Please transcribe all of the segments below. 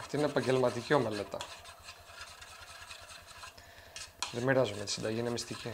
Αυτή είναι επαγγελματική ομελέτα. Δεν μοιράζομαι τη συνταγή, είναι μυστική.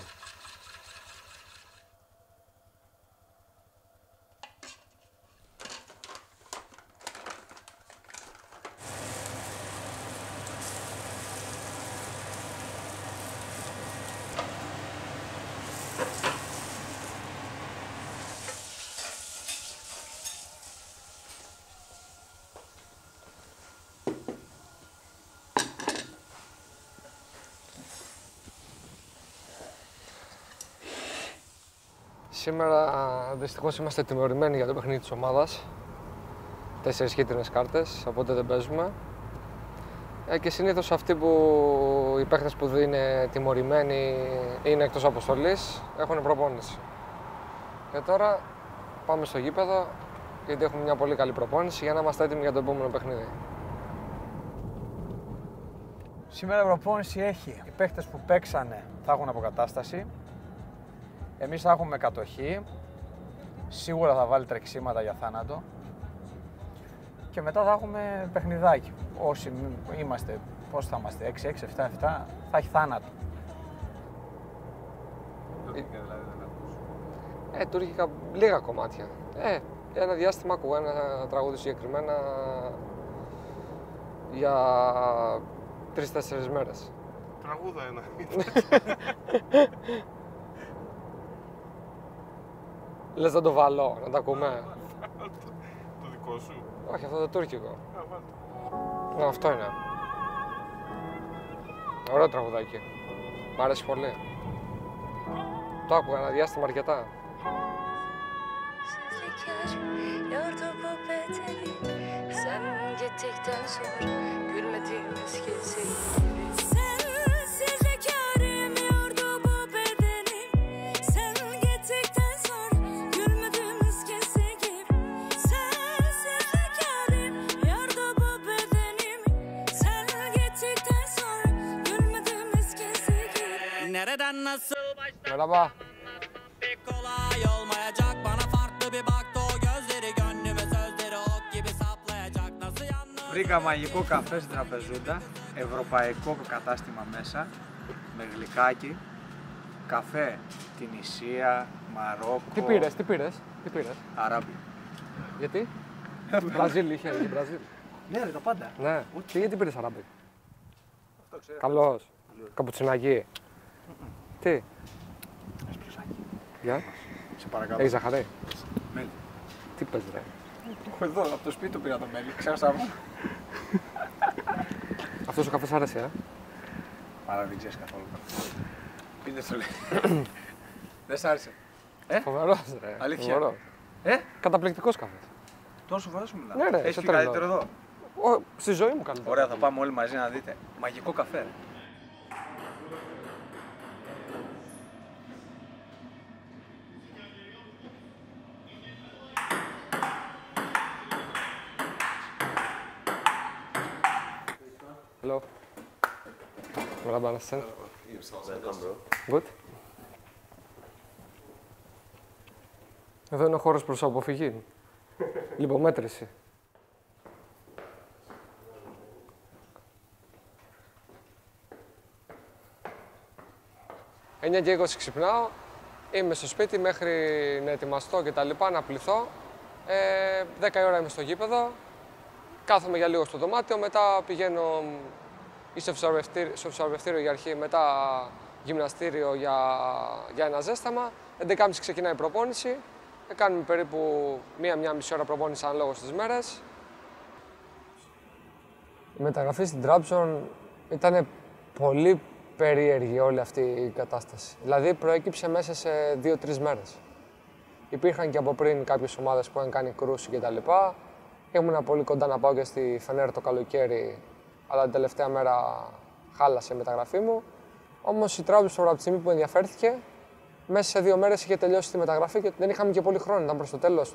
Σήμερα δυστυχώς είμαστε τιμωρημένοι για το παιχνίδι της ομάδας. 4 κίτρινες κάρτες, οπότε δεν παίζουμε. Και συνήθως αυτοί οι παίχτες που είναι τιμωρημένοι είναι εκτός αποστολής, έχουν προπόνηση. Και τώρα πάμε στο γήπεδο, γιατί έχουμε μια πολύ καλή προπόνηση για να είμαστε έτοιμοι για το επόμενο παιχνίδι. Σήμερα προπόνηση έχει. Οι παίχτες που παίξανε θα έχουν αποκατάσταση. Εμείς θα έχουμε κατοχή. Σίγουρα θα βάλει τρεξίματα για θάνατο. Και μετά θα έχουμε παιχνιδάκι. Όσοι είμαστε, πώς θα είμαστε, 6, 6, 7, 7, θα έχει θάνατο. Τουρκικά δηλαδή δεν ακούς. Τουρκικά λίγα κομμάτια. Ένα διάστημα ακούω ένα τραγούδι συγκεκριμένα για 3-4 μέρες. Τραγούδα ένα. Λες να το βάλω, να τα ακούμε. Το δικό σου. Όχι, αυτό το τουρκικό. Α, βάλτε. Αυτό είναι. Ωραίο τραγουδάκι. Μ' αρέσει πολύ. Το άκουγα ένα διάστημα αρκετά. Nereden nasıl Merhaba. pek kolay olmayacak bana farklı bir baktı o gözleri gönlüme sözleri ok gibi saplayacak nasıl yalnız Βρήκα μαγικό καφέ στην Τραπεζούντα, ευρωπαϊκό κατάστημα μέσα, με γλυκάκι, καφέ Τινησία, Μαρόκο, Τι πήρες, τι πήρες, τι πήρες. Αράμπι. Γιατί? Βραζίλ είχε, είχε Βραζίλ. Ναι ρε, τα πάντα. Ναι. Τι γιατί πήρες αράμπι. Καλός. Καπουτσινάκι. Τι. Εσπρεσάκι. Γεια. Σε παρακαλώ. Έχεις ζαχαρή. Μέλι. Τι πες ρε. Έχω εδώ, από το σπίτι του πήρα το μέλι, ξέχασα μου. Αυτός ο καφές άρεσε, Άρα δεν ξέρεις καθόλου. Πείτε το λέει. Δεν σ' άρεσε. Φοβερός ρε. Αλήθεια. Φοβερό. Καταπληκτικός καφές. Τόσο φορά σου μιλάω. Ναι, ρε, Έχεις σε πει τρελό. καλύτερο εδώ. Στη ζωή μου καλύτερα. Ωραία, θα πάμε όλοι μαζί να δείτε. Μαγικό καφέ. Hello. Merhaba, nasılsın? Welcome bro. Good. Εδώ είναι ο χώρος προς αποφυγή. Λιπομέτρηση. 9 και 20 ξυπνάω, είμαι στο σπίτι μέχρι να ετοιμαστώ και τα λοιπά, να πληθώ. 10 η ώρα είμαι στο γήπεδο, κάθομαι για λίγο στο δωμάτιο, μετά πηγαίνω στο φυσιοθεραπευτήριο για αρχή, μετά γυμναστήριο για ένα ζέσταμα. 11.30 ξεκινάει η προπόνηση, κάνουμε περίπου μία μισή ώρα προπόνηση αναλόγως στις μέρες. Η μεταγραφή στην Trabzon ήταν πολύ περίεργη όλη αυτή η κατάσταση. Δηλαδή προέκυψε μέσα σε 2-3 μέρες. Υπήρχαν και από πριν κάποιες ομάδες που είχαν κάνει κρούση κτλ. Ήμουν πολύ κοντά να πάω και στη Φενέρ το καλοκαίρι, αλλά την τελευταία μέρα χάλασε η μεταγραφή μου. Όμως η Trabzon από τη στιγμή που ενδιαφέρθηκε, μέσα σε 2 μέρες είχε τελειώσει τη μεταγραφή και δεν είχαμε και πολύ χρόνο. Ήταν προς το τέλος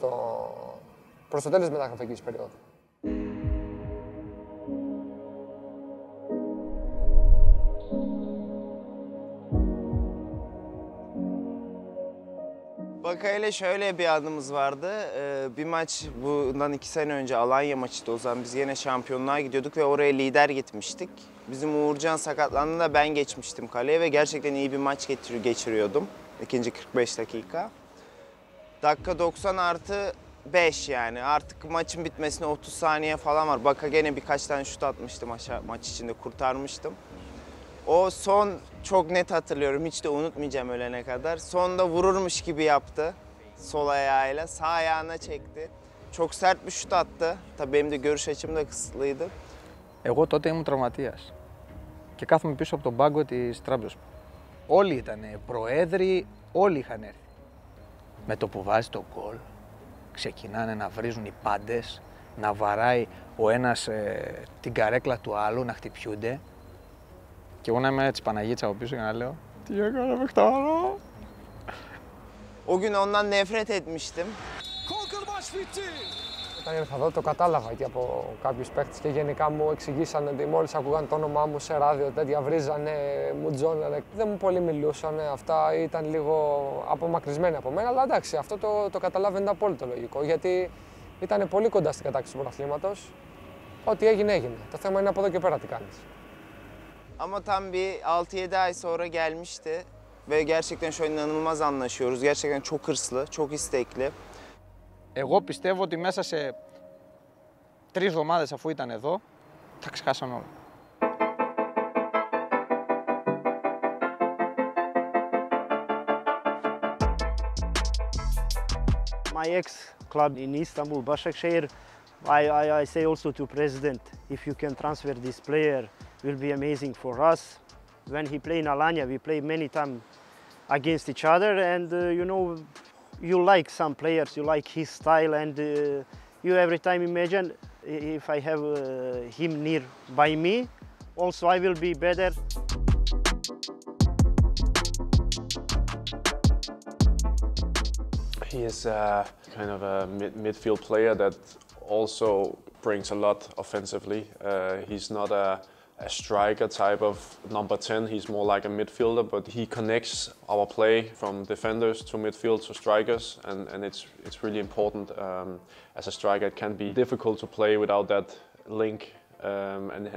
της μεταγραφικής περίοδου. Baka ile şöyle bir anımız vardı. Bir maç bundan 2 sene önce Alanya maçıydı o zaman. Biz yine şampiyonluğa gidiyorduk ve oraya lider gitmiştik. Bizim Uğurcan sakatlandığında ben geçmiştim kaleye ve gerçekten iyi bir maç geçiriyordum. İkinci 45 dakika. Dakika 90 artı 5 yani. Artık maçın bitmesine 30 saniye falan var. Baka gene birkaç tane şut atmıştım maç içinde kurtarmıştım. O son çok net hatırlıyorum. Hiç de unutmayacağım ölene kadar. Sonda vururmuş gibi yaptı. Sol ayağıyla. Sağ ayağına çekti. Çok sert bir şut attı. Tabii benim de görüş açım da kısıtlıydı. Εγώ τότε ήμουν τραυματίας και κάθομαι πίσω από τον πάγκο της Trabzonspor. Όλοι ήταν προέδροι, όλοι είχαν έρθει. Με το που βάζει το γκολ, ξεκινάνε να βρίζουν οι πάντες, να βαράει ο ένας την καρέκλα του άλλου, να χτυπιούνται. Και εγώ να είμαι έτσι Παναγίτσα από πίσω και να λέω «Τι έκανα παιχταρό». O gün ondan nefret etmiştim. Όταν ήρθα εδώ το κατάλαβα και από κάποιους παίκτες και γενικά μου εξηγήσανε ότι μόλις ακούγαν το όνομά μου σε ράδιο τέτοια βρίζανε, μου τζώνανε. Δεν μου πολύ μιλούσανε, αυτά ήταν λίγο απομακρυσμένοι από μένα, αλλά εντάξει, αυτό το καταλάβαινε, είναι απόλυτο λογικό, γιατί ήταν πολύ κοντά στην κατάκτηση του πρωταθλήματος. Ό,τι έγινε, έγινε. Το θέμα είναι από εδώ και πέρα τι κάνεις. Ama tam bir 6-7 ay sonra gelmişti ve gerçekten şu an inanılmaz anlaşıyoruz. Gerçekten çok hırslı, çok istekli. Εγώ πιστεύω ότι μέσα σε 3 εβδομάδες αφού ήταν εδώ, θα ξεχάσαν όλα. My ex-club in Istanbul, Başakşehir, I say also to President, if you can transfer this player, will be amazing for us. When he play in Alanya, we play many times against each other, and you know, you like some players, you like his style, and you every time imagine if I have him near by me, also I will be better. He is kind of a midfield player that also brings a lot offensively. He's not a striker type of number 10, he's more like a midfielder, but he connects our play from defenders to midfield to strikers, and it's really important. As a striker, it can be difficult to play without that link,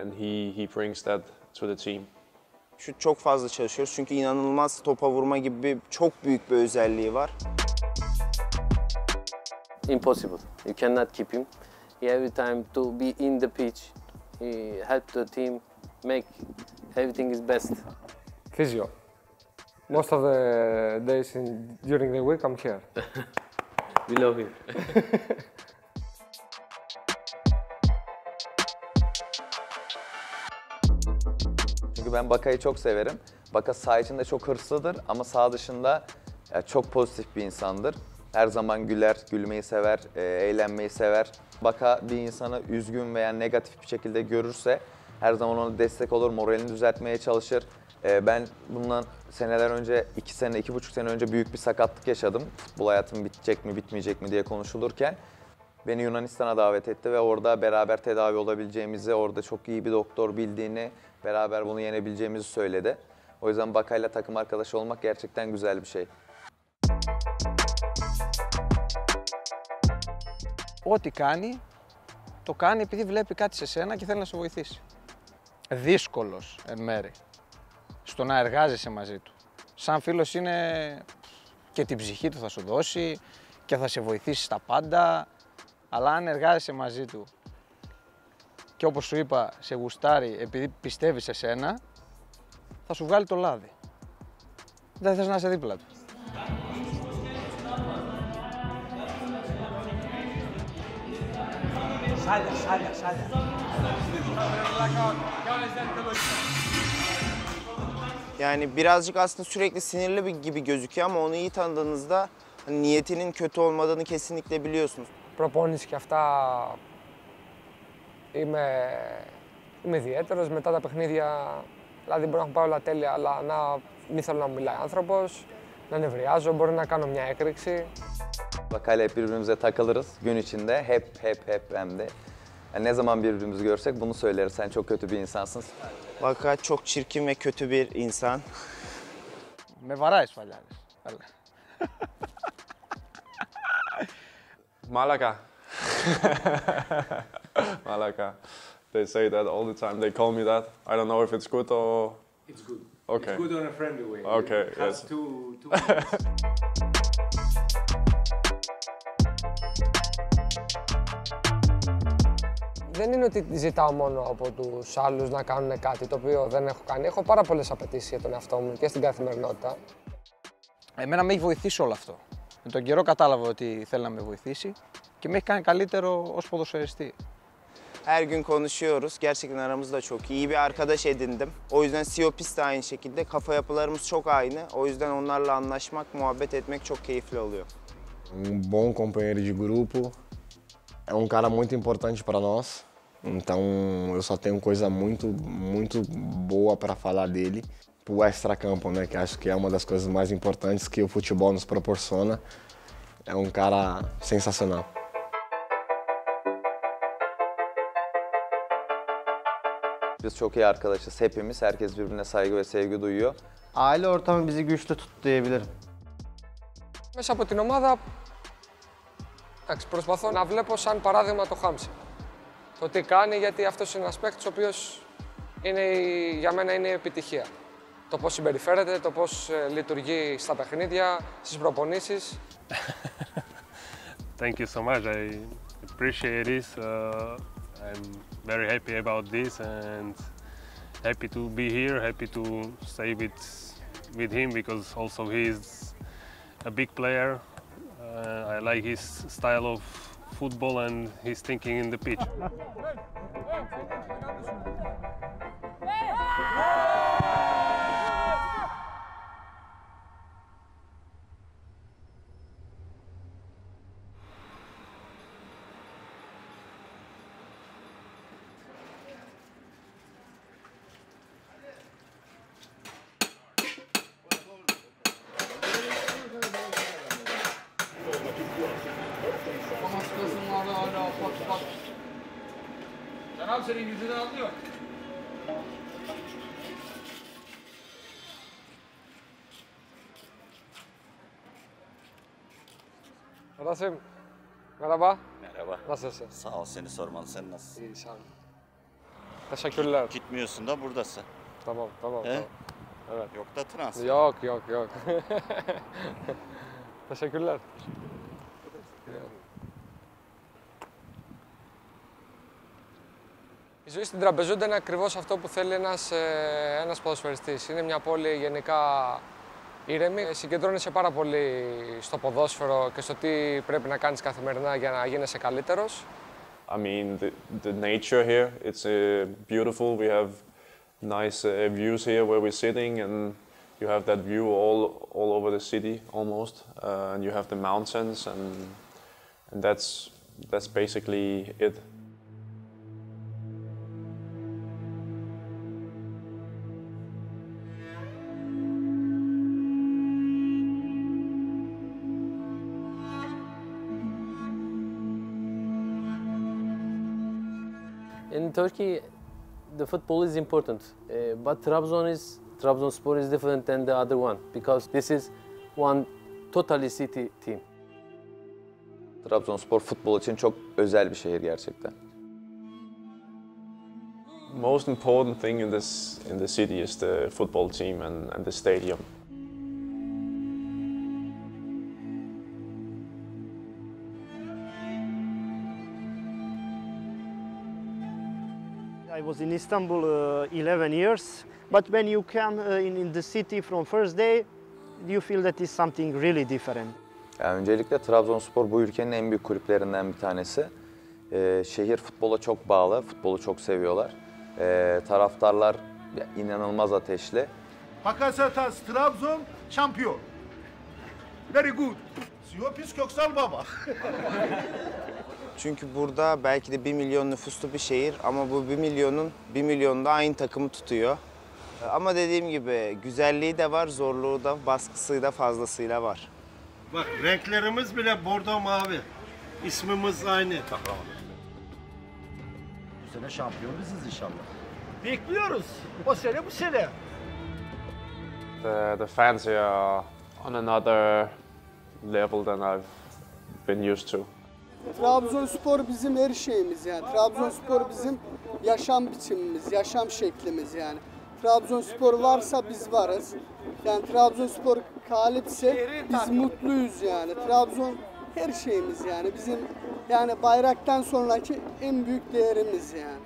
and he brings that to the team. Şut çok fazla çalışıyoruz çünkü inanılmaz topa vurma gibi çok büyük bir özelliği var. Impossible. You cannot keep him. Every time to be in the pitch, he help the team make everything is best. Physio. Most of the days during the week I'm here. We love him. Çünkü ben Baka'yı çok severim. Baka saha içinde çok hırslıdır ama saha dışında çok pozitif bir insandır. Her zaman güler, gülmeyi sever, eğlenmeyi sever. Baka bir insanı üzgün veya negatif bir şekilde görürse her zaman ona destek olur, moralini düzeltmeye çalışır. Ben bundan seneler önce, 2,5 sene önce büyük bir sakatlık yaşadım. Futbol hayatım bitecek mi, bitmeyecek mi diye konuşulurken beni Yunanistan'a davet etti ve orada beraber tedavi olabileceğimizi, orada çok iyi bir doktor bildiğini, beraber bunu yenebileceğimizi söyledi. O yüzden Baka'yla takım arkadaşı olmak gerçekten güzel bir şey. Ό,τι κάνει, το κάνει επειδή βλέπει κάτι σε σένα και θέλει να σε βοηθήσει. Δύσκολος εν μέρει στο να εργάζεσαι μαζί του. Σαν φίλος είναι και την ψυχή του θα σου δώσει και θα σε βοηθήσει στα πάντα, αλλά αν εργάζεσαι μαζί του και όπως σου είπα σε γουστάρει επειδή πιστεύει σε σένα, θα σου βγάλει το λάδι. Δεν θες να είσαι δίπλα του. Σάλια. Yani birazcık aslında sürekli sinirli gibi gözüküyor ama onu iyi tanıdığınızda hani niyetinin kötü olmadığını kesinlikle biliyorsunuz. Προπόνηση και αυτά είμαι ιδιαίτερος. Μετά τα παιχνίδια, δηλαδή μπορεί να έχω πάει όλα τέλεια, αλλά να μην θέλω να μου μιλάει άνθρωπος, να νευριάζω, μπορεί να κάνω μια έκρηξη. Baka'yla hep birbirimize takılırız gün içinde, hep hem de. Yani ne zaman birbirimizi görsek bunu söyleriz, sen çok kötü bir insansın. Baka çok çirkin ve kötü bir insan. Με βαράει σφαλιάρες. Malaga. Malaga. They say that all the time. They call me that. I don't know if it's good or... It's good. Okay. It's good on a friendly way. Okay, It has yes. two ways. Δεν είναι ότι ζητάω μόνο από τους άλλους να κάνουν κάτι το οποίο δεν έχω κάνει. Έχω πάρα πολλές απαιτήσεις για τον εαυτό μου και στην καθημερινότητα. Εμένα με έχει βοηθήσει όλο αυτό. Με τον καιρό κατάλαβα ότι θέλει να με βοηθήσει και με έχει κάνει καλύτερο ως ποδοσφαιριστή. Her gün konuşuyoruz. Gerçekten aramızda çok iyi bir arkadaş edindim. O yüzden Siopis de aynı şekilde. Kafa yapılarımız çok aynı. O yüzden onlarla anlaşmak, muhabbet etmek çok keyifli oluyor. Bom companheiro de grupo. É cara muito importante para nós. Então eu só tenho coisa muito boa para falar dele. Pro extracampo, né? Que acho que é uma das coisas mais importantes que o futebol nos proporciona. É cara sensacional. Biz çok iyi arkadaşız hepimiz. Herkes birbirine saygı ve sevgi duyuyor. Aile ortamı bizi güçlü tuttu diyebilirim. Μέσα από την ομάδα, εντάξει, προσπαθώ να βλέπω σαν παράδειγμα το Χάμψη. Το τι κάνει, γιατί αυτός είναι ένας παίκτης ο οποίος για μένα είναι η επιτυχία. Το πώς συμπεριφέρεται, το πώς λειτουργεί στα παιχνίδια, στις προπονήσεις. Thank you so much. I appreciate this. I'm very happy about this and happy to be here, happy to stay with him because also he is a big player. I like his style of football and his thinking in the pitch. Cenab senin yüzünü anlıyor. Rasim, merhaba. Merhaba. Nasılsın? Sağ ol, seni sormalı. Sen nasılsın? İyi, sağ ol. Teşekkürler. Gitmiyorsun da buradasın. Tamam. He? Evet. Yok da transfer. Yok. Teşekkürler. Η ζωή στην Τραπεζούντα είναι ακριβώς αυτό που θέλει ένας ποδοσφαιριστής. Είναι μια πόλη γενικά ήρεμη. Συγκεντρώνεσαι πάρα πολύ στο ποδόσφαιρο και στο τι πρέπει να κάνεις καθημερινά για να γίνεσαι καλύτερος. I mean, the nature here, it's beautiful. We have nice views here where we're sitting, and you have that view all over the city almost. And you have the mountains, and that's basically it. In Turkey, the football is important, but Trabzonspor is different than the other one because this is one totally city team. Trabzonspor futbol için çok özel bir şehir gerçekten. Most important thing in the city is the football team and the stadium. I was in Istanbul 11 years, but when you come in the city from first day, you feel that it's something really different. Yani öncelikle Trabzonspor bu ülkenin en büyük kulüplerinden bir tanesi. Şehir futbola çok bağlı, futbolu çok seviyorlar. Taraftarlar inanılmaz ateşli. Bakasetas Trabzon şampiyon. Very good. Siopis Köksal Baba. Çünkü burada belki de 1 milyon nüfuslu bir şehir ama bu 1 milyonda aynı takımı tutuyor. Ama dediğim gibi güzelliği de var, zorluğu da, baskısı da fazlasıyla var. Bak renklerimiz bile bordo mavi. İsmimiz aynı. Bu sene şampiyon biziz inşallah. Bekliyoruz. O sene bu sene. The fans here are on another level than I've been used to. Trabzonspor bizim her şeyimiz yani. Trabzonspor bizim yaşam biçimimiz, yaşam şeklimiz yani. Trabzonspor varsa biz varız. Yani Trabzonspor galipse biz mutluyuz yani. Trabzon her şeyimiz yani. Bizim yani bayraktan sonraki en büyük değerimiz yani.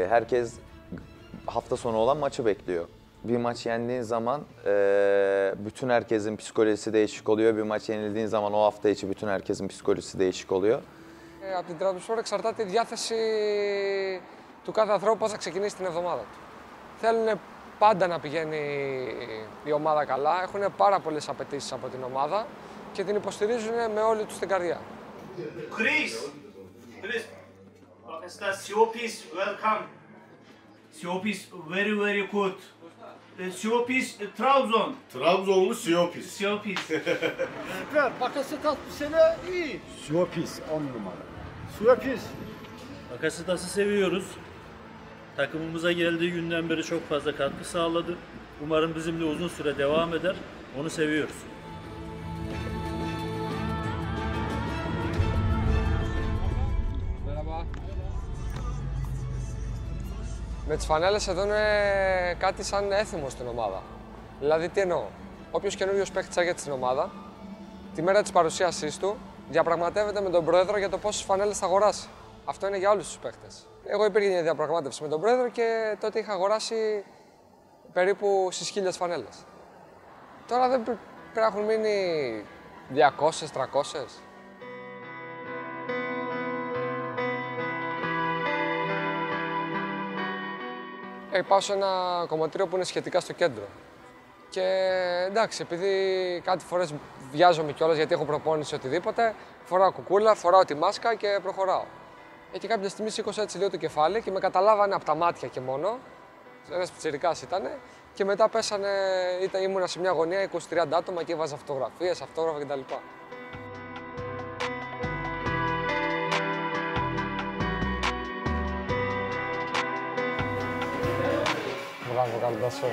Herkes hafta sonu olan maçı bekliyor. Bir maç yendiğin zaman bütün herkesin psikolojisi değişik oluyor. Bir maç yenildiğin zaman o hafta içi bütün herkesin psikolojisi değişik oluyor. Από την Trabzonspor εξαρτάται η διάθεση του κάθε ανθρώπου πώς θα ξεκινήσει την εβδομάδα του. Θέλουν πάντα να πηγαίνει η ομάδα καλά, έχουν πάρα πολλές απαιτήσεις από την ομάδα και την υποστηρίζουν με όλη τους την καρδιά. Chris, Siopis, welcome. Siopis very good. Siopis Trabzon. Trabzonlu Siopis. Siopis. Süper. Bakasitas bu sene iyi. Siopis 10 numara. Siopis. Bakasitas'ı seviyoruz. Takımımıza geldiği günden beri çok fazla katkı sağladı. Umarım bizimle uzun süre devam eder. Onu seviyoruz. Με τις φανέλες εδώ είναι κάτι σαν έθιμο στην ομάδα. Δηλαδή, τι εννοώ. Όποιος καινούριος παίκτης έρχεται στην ομάδα, τη μέρα της παρουσίασής του, διαπραγματεύεται με τον πρόεδρο για το πόσες φανέλες θα αγοράσει. Αυτό είναι για όλους τους παίκτες. Εγώ υπήρχε μια διαπραγμάτευση με τον πρόεδρο και τότε είχα αγοράσει περίπου στις 1000 φανέλες. Τώρα δεν πρέπει να έχουν μείνει 200-300. Πάω σε ένα κομματήριο που είναι σχετικά στο κέντρο. Και εντάξει, επειδή κάτι φορές βιάζομαι κιόλας γιατί έχω προπόνηση οτιδήποτε, φοράω κουκούλα, φοράω τη μάσκα και προχωράω. Και κάποια στιγμή σήκωσα έτσι λίγο το κεφάλι και με καταλάβανε από τα μάτια και μόνο. Ένας πιτσιρικάς ήτανε. Και μετά πέσανε, ήμουνα σε μια γωνία 20-30 άτομα και έβαζα φωτογραφίες, αυτόγραφα κτλ. Μπράβο, Καλντασόν.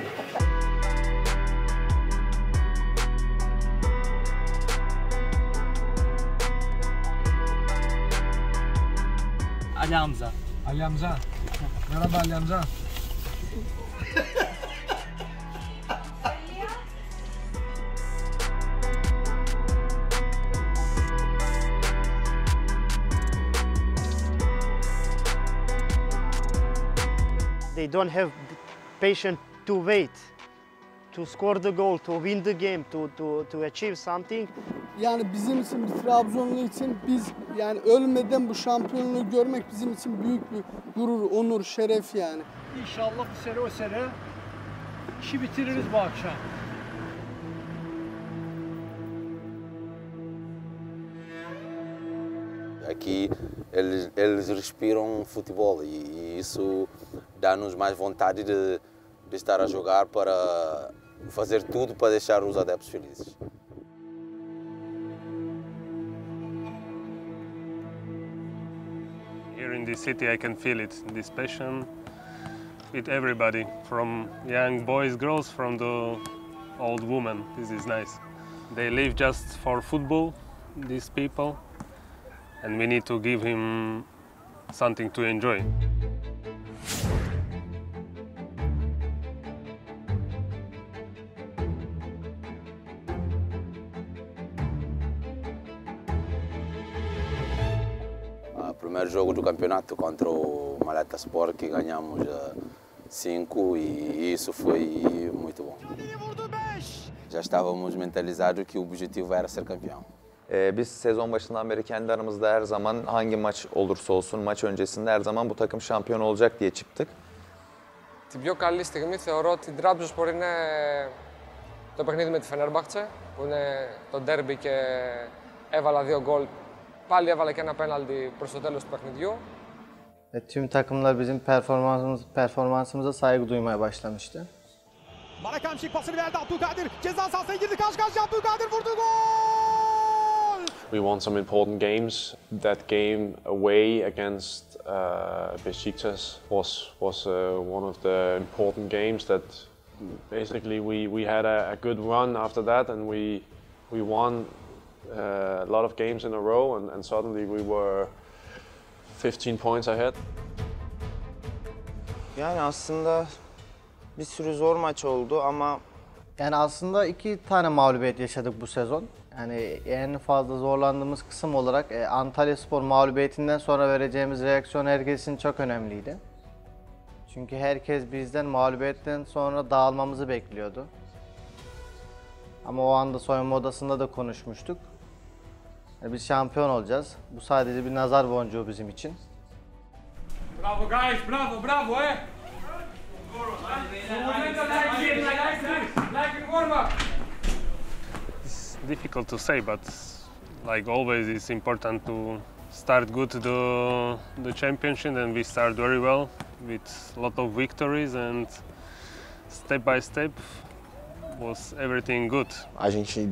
Ali Hamza. Ali Hamza. Merhaba Ali Hamza. They don't have patience to wait, to score the goal, to win the game, to achieve something. Yani bizim için, bir Trabzonlu için biz yani ölmeden bu şampiyonluğu görmek bizim için büyük bir gurur, onur, şeref yani. İnşallah bu sene o sene işi bitiririz bu akşam. Aqui eles respiram futebol e isso dá-nos mais vontade de estar a jogar para fazer tudo para deixar os adeptos felizes. Here in this city I can feel it, this passion with everybody, from young boys, girls, from the old women. This is nice. They live just for football, these people, and we need to give him something to enjoy. Primeiro jogo do campeonato contra o Maleta Sport que ganhamos 5 e isso foi muito bom. Já estávamos mentalizados que o objetivo era ser campeão. Biz sezon başından beri kendi aramızda her zaman hangi maç olursa olsun maç öncesinde her zaman bu takım şampiyon olacak diye çıktık. Την πιο καλή στιγμή θεωρώ ότι την Trabzonspor είναι το παιχνίδι με τη Fenerbahçe, που είναι το ντέρμπι και έβαλα 2 γκολ. Πάλι έβαλα και ένα πέναλτι προς το τέλος του παιχνιδιού. Tüm takımlar bizim performansımıza saygı duymaya başlamıştı. Marek Hamşik pasını verdi Abdülkadir. Ceza sahasına girdi. Karşı karşıya Abdülkadir vurdu gol! We won some important games. That game away against Besiktas was one of the important games that basically we had a good run after that and we won a lot of games in a row, and suddenly we were 15 points ahead. Yani aslında bir sürü zor maç oldu ama yani aslında 2 tane mağlubiyet yaşadık bu sezon. Yani en fazla zorlandığımız kısım olarak Antalyaspor mağlubiyetinden sonra vereceğimiz reaksiyon herkes için çok önemliydi. Çünkü herkes bizden mağlubiyetten sonra dağılmamızı bekliyordu. Ama o anda soyunma odasında da konuşmuştuk. Yani biz şampiyon olacağız. Bu sadece bir nazar boncuğu bizim için. Bravo guys, bravo, bravo It's difficult to say, but like always, it's important to start good the championship, and we start very well with a lot of victories, and step by step was everything good. A gente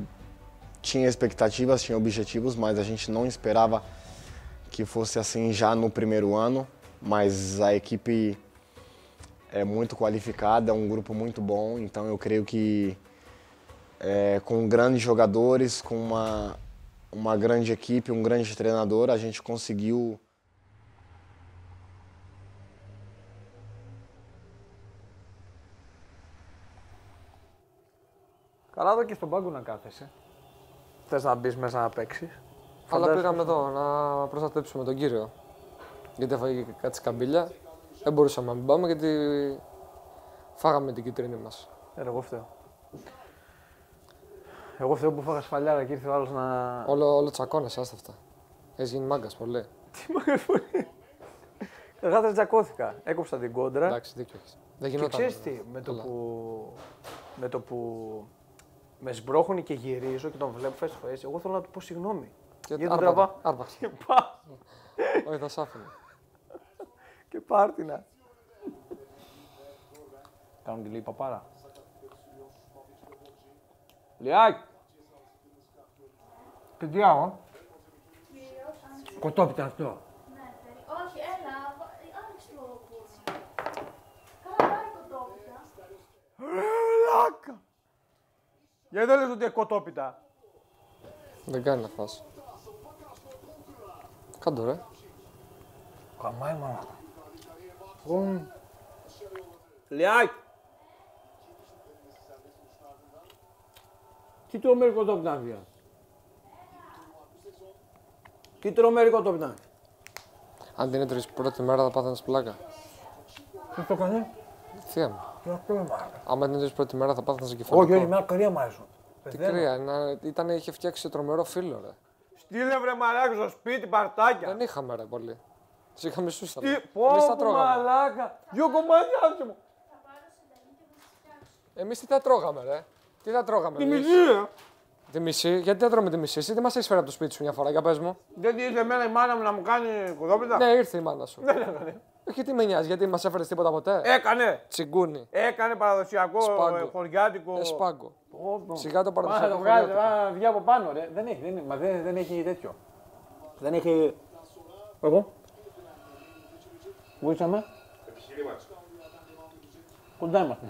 tinha expectativas, tinha objetivos, mas a gente não esperava que fosse assim já no primeiro ano. Mas a equipe é muito qualificada, é um grupo muito bom, então eu creio que com grandes jogadores, com uma grande equipe, um grande treinador, a gente conseguiu Καλά εδώ και στον πάγκο να κάθεσαι. Θες να μπεις μέσα να παίξεις. Αλλά πήγαμε εδώ να προστατέψουμε τον κύριο. Γιατί έφαγε κάτι σκαμπίλια. Δεν μπορούσαμε να μην πάμε γιατί φάγαμε την κίτρινη μας. Εγώ φταίω. Εγώ φταίω που φάγα σφαλιάρα και ήρθε ο άλλος να... Όλο τσακώνεσαι, άστα αυτά. Έχεις γίνει μάγκας πολύ. Τι μάγκας πολύ. Καταρχάς τσακώθηκα. Έκοψα την κόντρα. Εντάξει, δίκιο έχεις. Δεν γινόταν. Και ξέρεις τι, με το που με σμπρώχνει και γυρίζω και τον βλέπω face to face, εγώ θέλω να του πω συγγνώμη. Γιατί τον τραβά. Άρπαξε. Και πάω. Όχι, θα σ' άφηνε. Και πάρτινα. Κάνουν τη λίγη παπάρα. Λιάκ! Τι διάω. Κοτόπιτα αυτό. Όχι, έλα, άνοιξε το κούρσι. Καλά, πάει κοτόπιτα. Λάκα! Γιατί δεν λες ότι είναι κοτόπιτα. Δεν κάνει να φας. Κάντο ρε. Καμάει μάνα. Λιάκ! Τι τρομερή κοτόπιτα είναι. Τι τρομερή κοτόπιτα είναι. Αν την έτρωγες πρώτη μέρα θα πάθαινες πλάκα. Τι το κάνει. Θεία μου. Τι αυτό είναι μάνα. Άμα την έτρωγες πρώτη μέρα θα πάθαινες εγκεφαλικό. Όχι, εμένα κρύα μ' αρέσουν. Τι κρύα, είχε φτιάξει τρομερό φίλο ρε. Στείλε βρε μαλάκα στο σπίτι, παρτάκια. Δεν είχαμε ρε πολύ. Τους είχαμε σούστα. Πω μαλάκα. 2 κομμάτια άψε μου. Εμείς τι θα τρώγαμε ρε. Τι θα τρώγαμε. Τη μισή ρε. Τη μισή, γιατί δεν τρώμε τη μισή. Εσύ τι μας έχεις φέρει από το σπίτι σου μια φορά, για πες μου. Γιατί ήρθε εμένα η μάνα μου να μου κάνει κοτόπιτα. Ναι, ήρθε η μάνα σου. Δεν έκανε. Όχι, τι με νοιάζει, γιατί μας έφερες τίποτα ποτέ. Έκανε. Τσιγκούνι. Έκανε παραδοσιακό χωριάτικο. Σπάγκο. Σιγά το παραδοσιακό. Βγει από πάνω, ρε. Δεν έχει τέτοιο. Δεν έχει. Εγώ. Βοήθαμε. Επιχειρήματο. Κοντά είμαστε.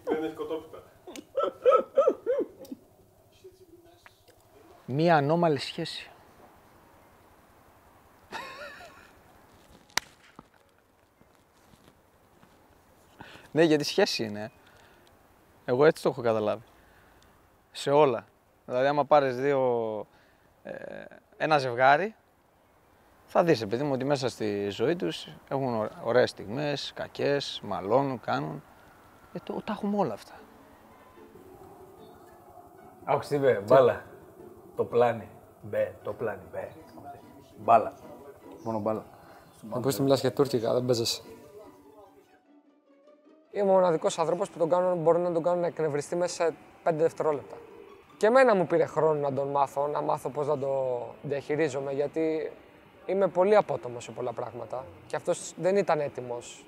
Δεν έχει κοτόπιτα. Μία ανώμαλη σχέση. Ναι, γιατί σχέση είναι. Εγώ έτσι το έχω καταλάβει. Σε όλα. Δηλαδή, άμα πάρεις ένα ζευγάρι, θα δεις, παιδί μου, ότι μέσα στη ζωή τους έχουν ωραίες στιγμές, κακές, μαλώνουν, κάνουν. Τα έχουμε όλα αυτά. Άκουσε τι είπε, μπάλα. Το πλάνι. Μπε, το πλάνι, μπε. Μπάλα. Μόνο μπάλα. Πώς τη μιλάς για τουρκικά, δεν παίζεσαι. Είμαι ο μοναδικός άνθρωπος που μπορούν να τον κάνουν να εκνευριστεί μέσα σε 5 δευτερόλεπτα. Και εμένα μου πήρε χρόνο να τον μάθω, να μάθω πώς να το διαχειρίζομαι, γιατί είμαι πολύ απότομος σε πολλά πράγματα και αυτός δεν ήταν έτοιμος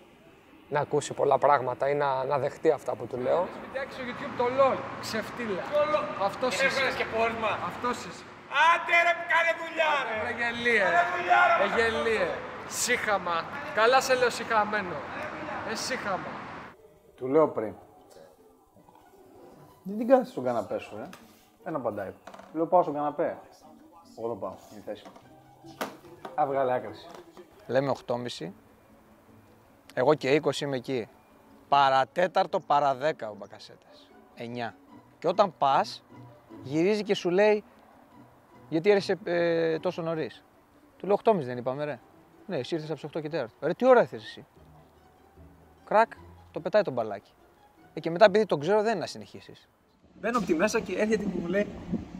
να ακούσει πολλά πράγματα ή να δεχτεί αυτά που του λέω. Φτιάξει στο YouTube το LOL, ξεφτύλα. Αυτός είσαι. Έβγαλες και πόρισμα. Αυτός είσαι. Άντε ρε που κάνε δουλειά ρε. Εγελίε. Σύχαμα. Καλά σε λέω συχαμένο. Σύχαμα. Του λέω πριν. Δεν την κάθεσαι στον καναπέ σου, δεν απαντάει. Λέω πάω στον καναπέ. Εγώ δεν πάω, είναι η θέση μου. Έβγαλε άκρηση. Λέμε 8.30. Εγώ και 20 είμαι εκεί. Παρατέταρτο, παρά 10 ο Μπακασέτας. 9. Και όταν πας, γυρίζει και σου λέει γιατί έρχεσαι τόσο νωρίς. Του λέω 8.30 δεν είπαμε ρε. Ναι, εσύ ήρθες από τις 8 και 4. Ρε, τι ώρα ήρθες εσύ. Κρακ, το πετάει το μπαλάκι. Και μετά επειδή τον ξέρω δεν είναι να συνεχίσεις. Μπαίνω από τη μέσα και έρχεται και μου λέει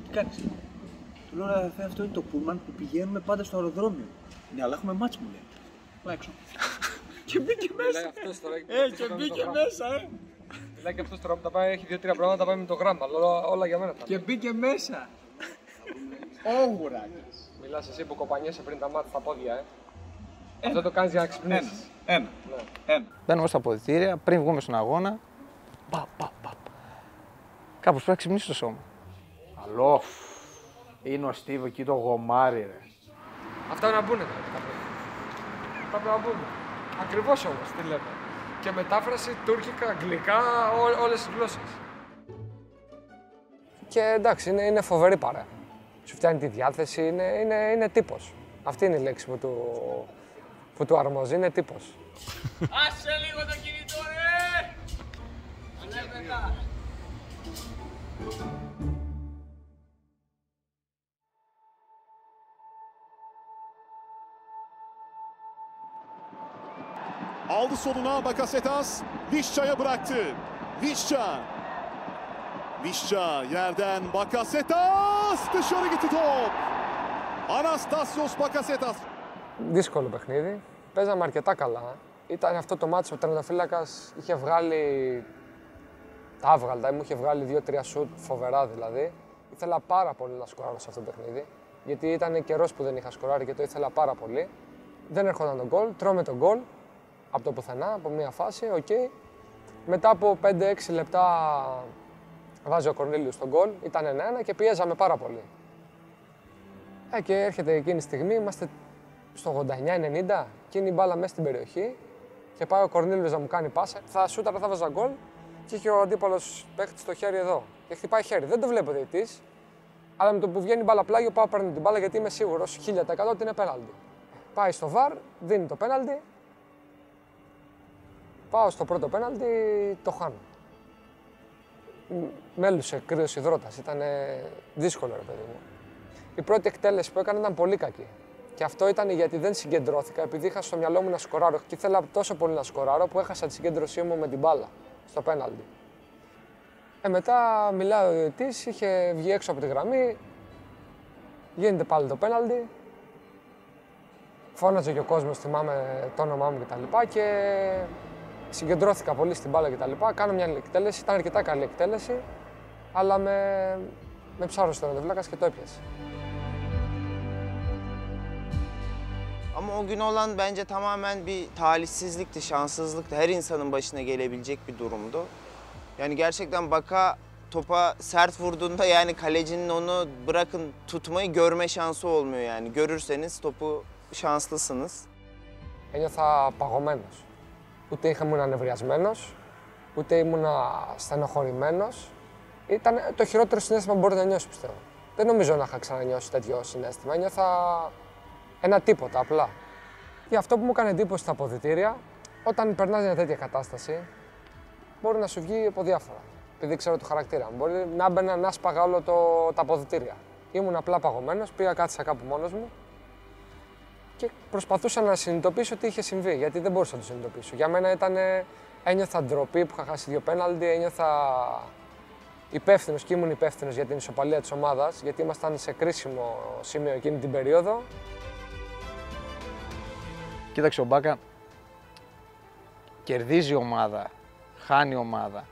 τι κάνεις. Του λέω ρε, αυτό είναι το πούλμαν που πηγαίνουμε πάντα στο αεροδρόμιο. Ναι, αλλά έχουμε μάτς μου λέει. Πάει έξω. Και μπήκε μέσα. Και μπήκε μέσα, Μιλάει και αυτός τώρα που τα πάει, έχει 2-3 πράγματα, τα πάει με το γράμμα, όλα για μένα. Και μπήκε μέσα. Όγουρα. Μιλάς εσύ που κοπανιέσαι πριν τα μάτια στα πόδια, Αυτό το κάνεις για να ξυπνήσεις. Ένα. Μπαίνουμε στα αποδυτήρια, πριν βγούμε στον αγώνα. Κάπως πρέπει να ξυπνήσει το σώμα. Αλό. Είναι ο Στίβο εκεί το γομάρι, ρε. Αυτά να μπουνε τώρα. Αυτά να μπουνε. Ακριβώς όμως, τι λέμε. Και μετάφραση τουρκικά, αγγλικά, όλες τις γλώσσες. Και εντάξει, είναι φοβερή παρέα. Σου φτιάχνει τη διάθεση, είναι τύπος. Αυτή είναι η λέξη που του αρμόζει, είναι τύπος. Άσε λίγο το κινητό, ρε! Ανέβαιτα! Aldı soluna Bakasetas, Vişça'ya bıraktı. Vişça yerden Bakasetas, dışarı gitti top. Anastasios Bakasetas. Δύσκολο παιχνίδι. Παίζαμε αρκετά καλά. Ήταν αυτό το μάτσο, ο τερματοφύλακας είχε βγάλει. Μου είχε βγάλει 2-3 σουτ φοβερά δηλαδή. Ήθελα πάρα πολύ να σκοράρω σε αυτό το παιχνίδι. Γιατί ήταν καιρός που δεν είχα σκοράρει και το ήθελα πάρα πολύ. Δεν έρχονταν το γκολ. Τρώμε το γκολ από το πουθενά, από μια φάση. Okay. Μετά από 5-6 λεπτά βάζει ο Κορνίλιος τον γκολ. Ήταν 1-1 και πιέζαμε πάρα πολύ. Και έρχεται εκείνη τη στιγμή, είμαστε στο 89-90 και είναι η μπάλα μέσα στην περιοχή και πάει ο Κορνίλιος να μου κάνει πάσα. Θα σούταρα, θα βάζα γκολ και είχε ο αντίπαλος παίχτης στο χέρι εδώ. Και χτυπάει χέρι. Δεν το βλέπω διαιτητής, αλλά με το που βγαίνει η μπάλα πλάγιο πάω παίρνω την μπάλα γιατί είμαι σίγουρος 1000% ότι είναι πέναλτι. Πάει στο βαρ, δίνει το πέναλτι. Πάω στο πρώτο πέναλτι, το χάνω. Μέλουσε κρύος υδρότας, ήταν δύσκολο ρε παιδί μου. Η πρώτη εκτέλεση που έκανα ήταν πολύ κακή. Και αυτό ήταν γιατί δεν συγκεντρώθηκα, επειδή είχα στο μυαλό μου να σκοράρω και ήθελα τόσο πολύ να σκοράρω που έχασα τη συγκέντρωσή μου με την μπάλα στο πέναλτι. Μετά μιλάει ο διαιτητής, είχε βγει έξω από τη γραμμή, γίνεται πάλι το πέναλτι. Φώναζε και ο κόσμος, θυμάμαι το όνομά μου κτλ. Και συγκεντρώθηκα πολύ στην μπάλα κτλ. Κάνω μια εκτέλεση, ήταν αρκετά καλή εκτέλεση, αλλά με ψάρωσε το τερματοφύλακας και το έπιασε. Ama o gün olan bence tamamen bir talihsizlikti, şanssızlıktı. Her insanın başına gelebilecek bir durumdu. Yani gerçekten Baka topa sert vurduğunda yani kalecinin onu bırakın tutmayı görme şansı olmuyor yani. Görürseniz topu şanslısınız. Ένιωθα παγωμένος. Ούτε ήμουν ανεβριασμένος, ούτε ήμουν στενοχωρημένος. Ήταν το χειρότερο συναίσθημα που μπορεί να νιώσει, πιστεύω. Δεν νομίζω να είχα ξανανιώσει τέτοιο συναίσθημα. Ένιωθα ένα τίποτα απλά. Και αυτό που μου έκανε εντύπωση στα αποδυτήρια, όταν περνάς μια τέτοια κατάσταση, μπορεί να σου βγει από διάφορα. Επειδή ξέρω το χαρακτήρα μου. Μπορεί να έμπαινα να σπαγα όλο τα αποδυτήρια. Ήμουν απλά παγωμένος, πήγα κάθισα κάπου μόνος μου και προσπαθούσα να συνειδητοποιήσω τι είχε συμβεί, γιατί δεν μπορούσα να το συνειδητοποιήσω. Για μένα ένιωθα ντροπή που είχα χάσει 2 πέναλτι, ένιωθα υπεύθυνος και ήμουν υπεύθυνος για την ισοπαλία της ομάδας, γιατί ήμασταν σε κρίσιμο σημείο εκείνη την περίοδο. Κοίταξε ο Μπάκα, κερδίζει η ομάδα, χάνει η ομάδα,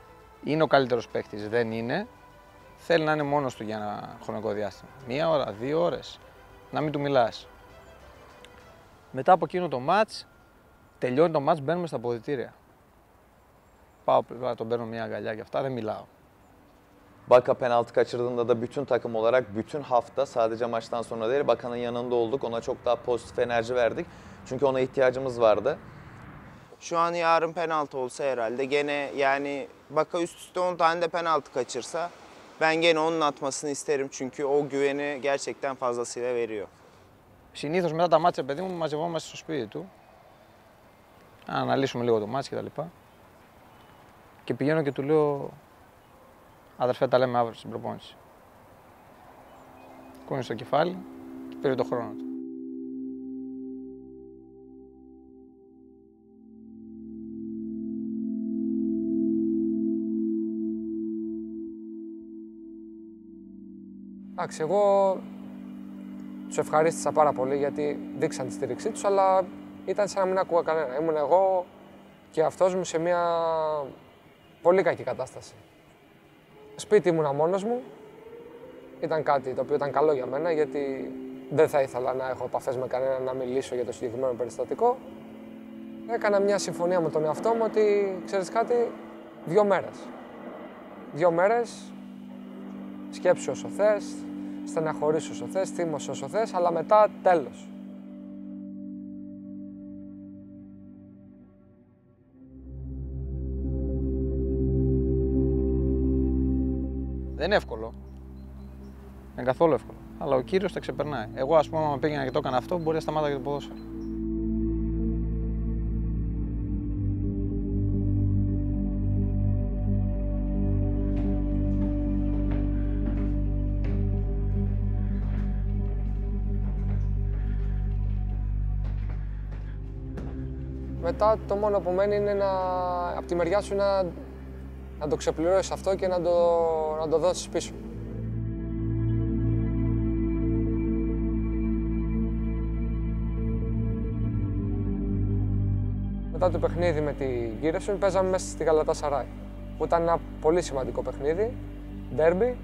είναι ο καλύτερος παίκτης, δεν είναι, θέλει να είναι μόνος του για ένα χρονικό διάστημα. 1 ώρα, 2 ώρες, να μην του μιλάς. Μετά από εκείνο το μάτς, τελειώνει το μάτς, μπαίνουμε στα αποδυτήρια. Πάω, τον παίρνω μια αγκαλιά και αυτά, δεν μιλάω. Baka penaltı kaçırdığında da bütün takım olarak bütün hafta sadece maçtan sonra değil Baka'nın yanında olduk. Ona çok daha pozitif enerji verdik. Çünkü ona ihtiyacımız vardı. Şu an yarın penaltı olsa herhalde gene yani Baka üst üste 10 tane de penaltı kaçırsa Ben gene onun atmasını isterim çünkü o güveni gerçekten fazlasıyla veriyor. Συνήθως μετά τα μάτια, παιδί μου, μαζευόμαστε στο σπίτι του, να αναλύσουμε λίγο το μάτς και τα λοιπά. Και πηγαίνω και του λέω, αδερφέ, τα λέμε αύριο στην προπόνηση. Κούνησε το κεφάλι και πήρε το χρόνο του. Εντάξει, εγώ τους ευχαρίστησα πάρα πολύ γιατί δείξαν τη στήριξή τους, αλλά ήταν σαν να μην ακούγα κανένα. Ήμουν εγώ και αυτός μου σε μια πολύ κακή κατάσταση. Σπίτι ήμουνα μόνος μου, ήταν κάτι το οποίο ήταν καλό για μένα γιατί δεν θα ήθελα να έχω επαφές με κανέναν, να μιλήσω για το συγκεκριμένο περιστατικό. Έκανα μια συμφωνία με τον εαυτό μου ότι, ξέρεις κάτι, 2 μέρες. 2 μέρες, σκέψου όσο θες, στεναχωρήσου όσο θες, θύμωσου όσο θες, αλλά μετά τέλος. Δεν είναι εύκολο. Δεν είναι καθόλου εύκολο. Αλλά ο Κύριος τα ξεπερνάει. Εγώ, ας πούμε, άμα πήγαινα και το έκανα αυτό, μπορεί να σταμάταγε το ποδόσφαιρο. Μετά το μόνο που μένει είναι από τη μεριά σου να το ξεπληρώσεις αυτό και να το δώσεις πίσω. Μετά το παιχνίδι με τη Giresun παίζαμε μέσα στη Galatasaray, που ήταν ένα πολύ σημαντικό παιχνίδι, ντέρμπι.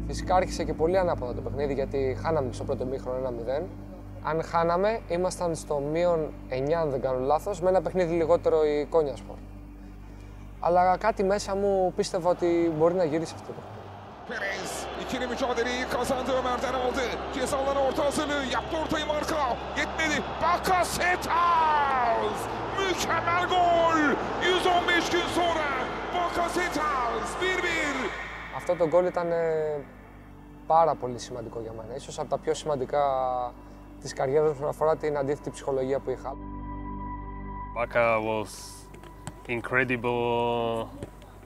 Φυσικά άρχισε και πολύ ανάποδα το παιχνίδι γιατί χάναμε στο πρώτο ημίχρονο 1-0. Αν χάναμε, ήμασταν στο μείον 9, αν δεν κάνω lάθος, με ένα παιχνίδι λιγότερο η Konyaspor. Αλλά κάτι μέσα μου πίστευα ότι μπορεί να giriş αυτό το παιχνίδι. Perez ikili mücadeleyi kazandı, Ömer'den aldı. Ceza alanı orta hazırlığı yaptı, ortayı marka. Yetmedi. Bakasetas! Mükemmel gol! 115 gün sonra Bakasetas 1-1. Αυτό το γκολ ήταν πάρα πολύ σημαντικό για μένα. Ίσως από τα πιο σημαντικά της καριέρας μου όσον αφορά την αντίθετη ψυχολογία που είχα. Baka was incredible.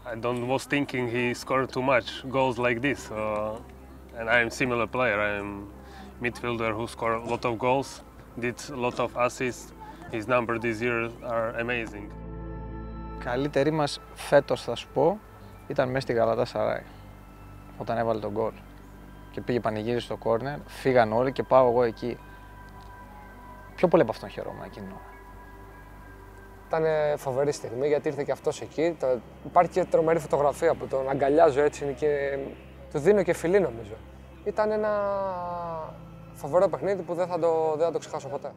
I was thinking he scored too much goals like this. And I am similar player. I am midfielder who scored a lot of goals, did a lot of assists. His numbers this year are amazing. Καλύτερη μας φέτος, θα σου πω, ήταν μέσα στη Galatasaray, όταν έβαλε τον γκολ. Και πήγε πανηγύρισε στο κόρνερ, φύγαν όλοι και πάω εγώ εκεί. Πιο πολύ από αυτόν χαιρόμουν εκείνο. Ήταν φοβερή στιγμή γιατί ήρθε και αυτός εκεί. Υπάρχει και τρομερή φωτογραφία που τον αγκαλιάζω έτσι και του δίνω και φιλί νομίζω. Ήταν ένα φοβερό παιχνίδι που δεν θα το ξεχάσω ποτέ.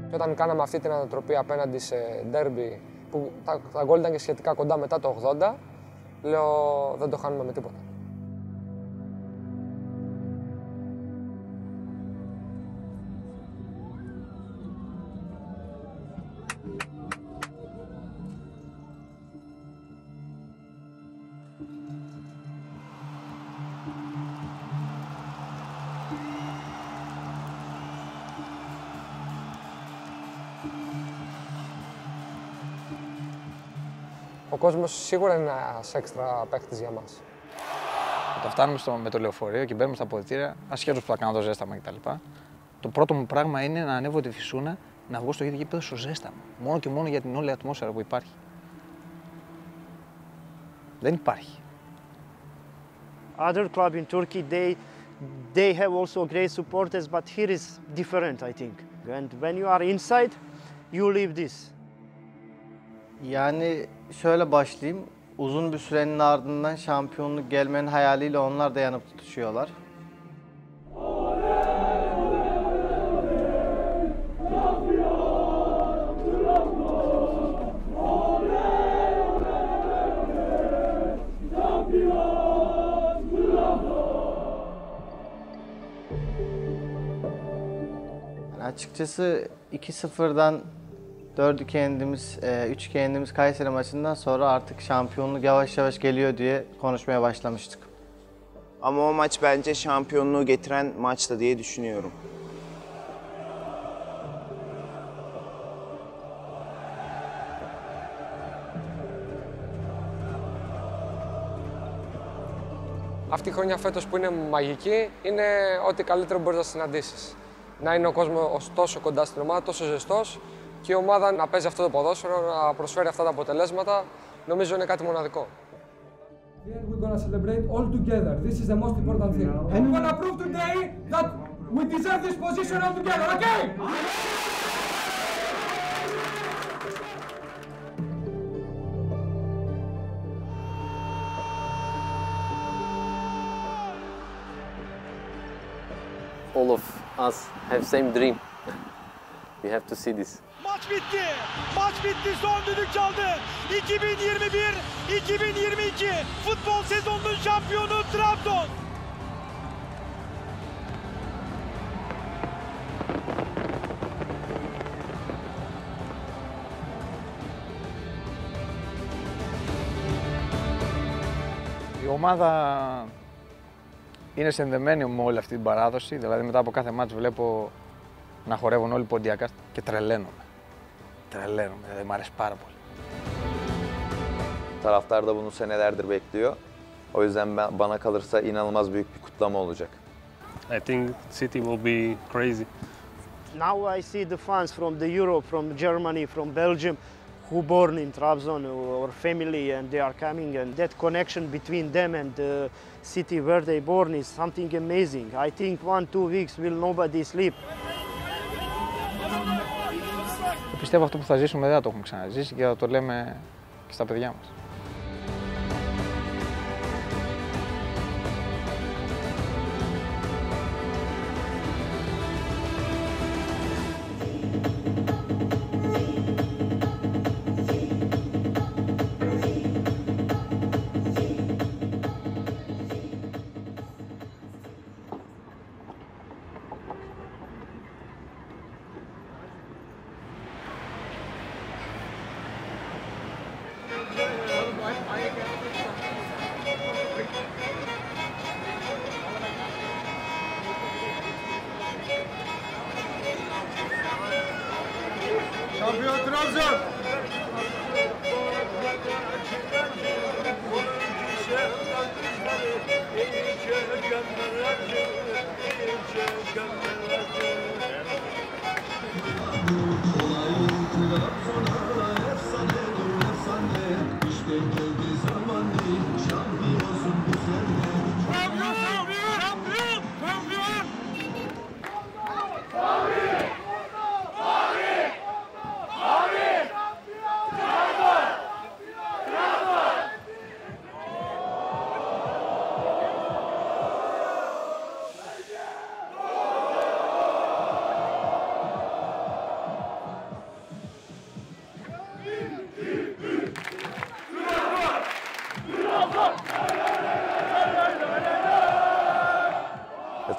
Και όταν κάναμε αυτή την ανατροπή απέναντι σε ντέρμπι, που τα γκολ ήταν και σχετικά κοντά μετά το 80, λέω δεν το χάνουμε με τίποτα. Ο κόσμος σίγουρα είναι ένας έξτρα παίκτης για μας. Όταν φτάνουμε με το λεωφορείο και μπαίνουμε στα αποδυτήρια, ασχέτως που θα κάνω το ζέσταμα κτλ. Το πρώτο μου πράγμα είναι να ανέβω τη φυσούνα, να βγω στο ίδιο γήπεδο στο ζέσταμα. Μόνο και μόνο για την όλη ατμόσφαιρα που υπάρχει. Δεν υπάρχει. Other club in Turkey, they have also great supporters, but here is different, I think. And when you are inside, you leave this. Yani şöyle başlayayım. Uzun bir sürenin ardından şampiyonluk gelmenin hayaliyle onlar da yanıp tutuşuyorlar. Açıkçası 2-0'dan 4-2 yendiğimiz, 3-2 yendiğimiz Kayseri maçından sonra artık şampiyonluk yavaş yavaş geliyor diye konuşmaya başlamıştık. Ama o maç bence şampiyonluğu getiren maçtı diye düşünüyorum. Αυτή η χρονιά φέτος που είναι μαγική είναι ό,τι καλύτερο μπορείς να συναντήσεις. Να είναι ο κόσμος τόσο κοντά στην ομάδα, τόσο ζεστός και η ομάδα να παίζει αυτό το ποδόσφαιρο, να προσφέρει αυτά τα αποτελέσματα, νομίζω είναι κάτι μοναδικό. We're gonna celebrate all together. This is the most important thing. And we're gonna prove today that we deserve this position all together, okay? All of us have same dream. We have to see this. Maç bitti. Maç bitti. Son düdük çaldı. 2021-2022 futbol sezonunun şampiyonu Trabzon. Η ομάδα είναι συνδεμένη με όλη αυτή την παράδοση, δηλαδή μετά από κάθε μάτς βλέπω να χορεύουν όλοι ποντιακά και τρελαίνομαι. Τρελαίνομαι, δηλαδή μου αρέσει πάρα πολύ. Taraftar da bunu senelerdir bekliyor. O yüzden bana kalırsa inanılmaz büyük bir kutlama olacak. I think City will be crazy. Now I see the fans from the Europe, from Germany, from Belgium, who born in Trabzon or family, and they are coming, and that connection between them and the city where they born is something amazing. I think 1-2 weeks will nobody sleep. Πιστεύω αυτό που θα ζήσουμε δεν θα το έχουμε ξαναζήσει και θα το λέμε και στα παιδιά μας. Şampiyon Trabzon!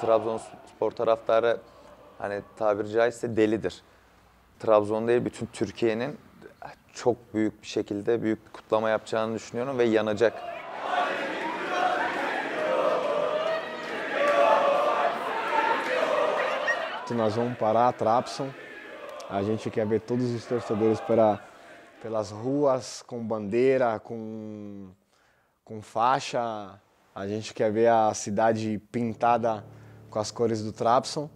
Trabzonspor taraftarı hani tabiri caizse delidir. Trabzon değil, bütün Türkiye'nin çok büyük bir şekilde büyük bir kutlama yapacağını düşünüyorum ve yanacak. Nós vamos parar Trabzon. A gente quer ver todos os torcedores pelas ruas, com bandeira, com faixa. A gente quer ver a cidade pintada com as cores do Trabzon.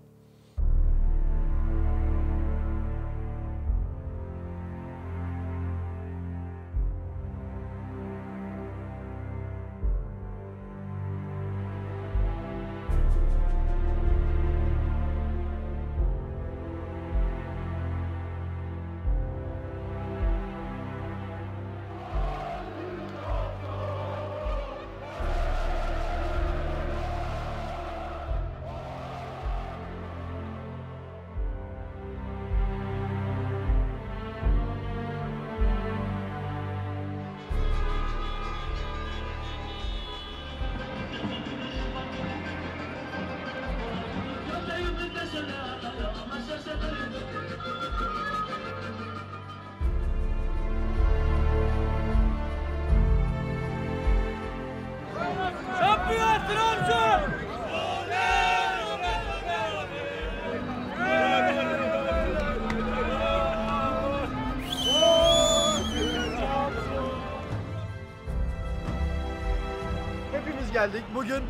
Hepimiz geldik. Bugün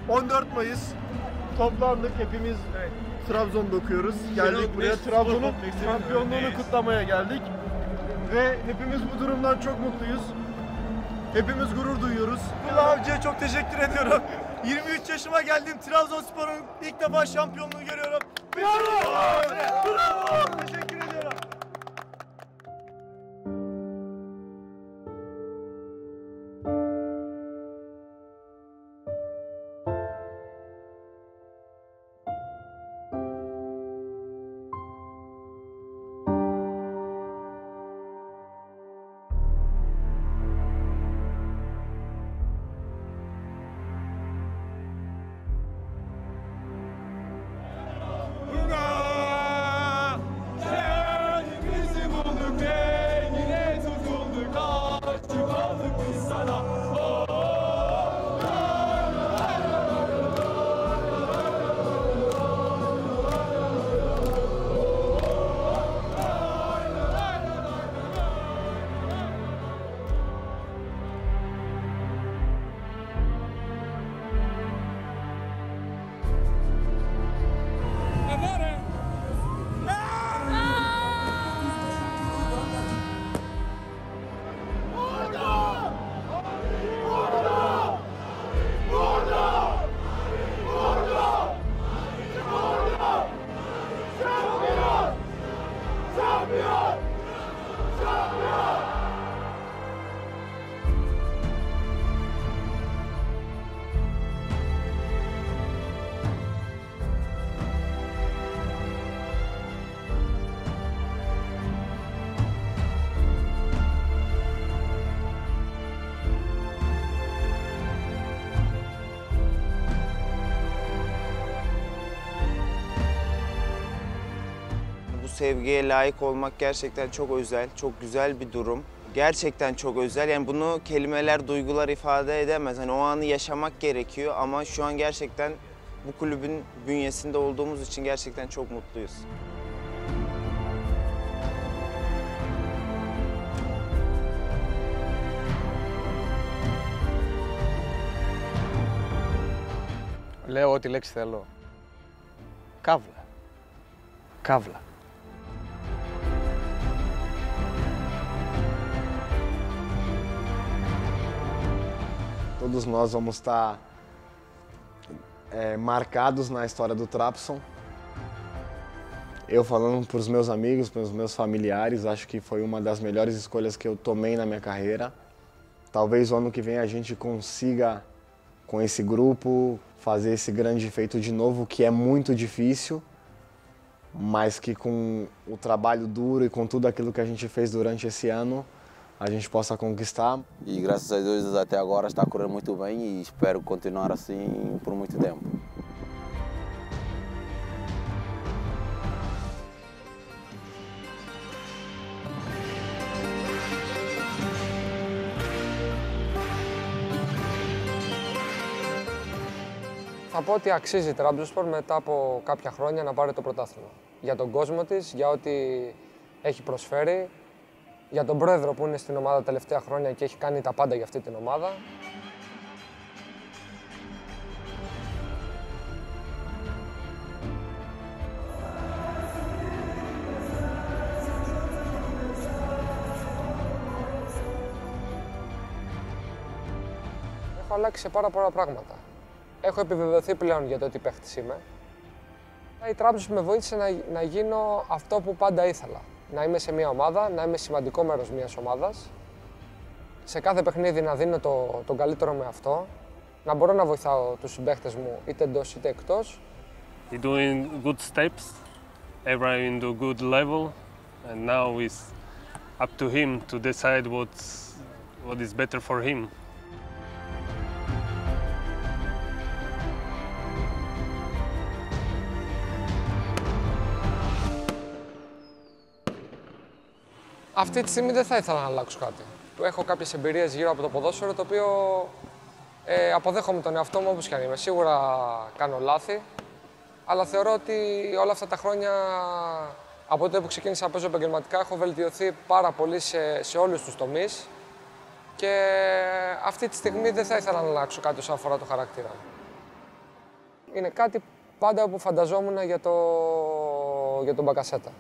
14 Mayıs toplandık. Hepimiz Trabzon'da okuyoruz. Geldik buraya Trabzon'un şampiyonluğunu kutlamaya geldik. Ve hepimiz bu durumdan çok mutluyuz. Hepimiz gurur duyuyoruz. Abdullah Avcı'ya çok teşekkür ediyorum. 23 yaşıma geldim. Trabzonspor'un ilk defa şampiyonluğu görüyorum. Bravo! Bravo! Teşekkür ediyorum. Sevgiye layık olmak gerçekten çok özel, çok güzel bir durum. Gerçekten çok özel. Yani bunu kelimeler, duygular ifade edemez. Hani o anı yaşamak gerekiyor ama şu an gerçekten bu kulübün bünyesinde olduğumuz için gerçekten çok mutluyuz. Λέω ό,τι λέξη θέλω. Καύλα. Καύλα. Todos nós vamos estar marcados na história do Trabzon. Eu falando para os meus amigos, para os meus familiares, acho que foi uma das melhores escolhas que eu tomei na minha carreira. Talvez o ano que vem a gente consiga, com esse grupo, fazer esse grande feito de novo, que é muito difícil, mas que com o trabalho duro e com tudo aquilo que a gente fez durante esse ano, a gente possa conquistar. E graças a Deus até agora está correndo muito bem e espero continuar assim por muito tempo. Θα πω ότι αξίζει η Trabzonspor μετά από κάποια χρόνια να πάρει το πρωτάθλημα. Για τον κόσμο της, για ό,τι έχει προσφέρει, για τον πρόεδρο που είναι στην ομάδα τα τελευταία χρόνια και έχει κάνει τα πάντα για αυτή την ομάδα. Έχω αλλάξει σε πάρα πολλά πράγματα. Έχω επιβεβαιωθεί πλέον για το τι παίχτης είμαι. Η Trabzonspor με βοήθησε να γίνω αυτό που πάντα ήθελα. Να είμαι σε μια ομάδα, να είμαι σημαντικό μέρος μιας ομάδας. Σε κάθε παιχνίδι να δίνω τον καλύτερο με αυτό. Να μπορώ να βοηθάω τους συμπαίχτες μου είτε εντός είτε εκτός. He's doing good steps, everyone into good level, and now it's up to him to decide what is better for him. Αυτή τη στιγμή δεν θα ήθελα να αλλάξω κάτι. Έχω κάποιες εμπειρίες γύρω από το ποδόσφαιρο, το οποίο Αποδέχομαι τον εαυτό μου όπως και αν είμαι. Σίγουρα κάνω λάθη, αλλά θεωρώ ότι όλα αυτά τα χρόνια, από τότε που ξεκίνησα να παίζω επαγγελματικά, έχω βελτιωθεί πάρα πολύ σε όλους τους τομείς και αυτή τη στιγμή δεν θα ήθελα να αλλάξω κάτι όσον αφορά το χαρακτήρα μου. Είναι κάτι πάντα που φανταζόμουν για τον Μπακασέτα.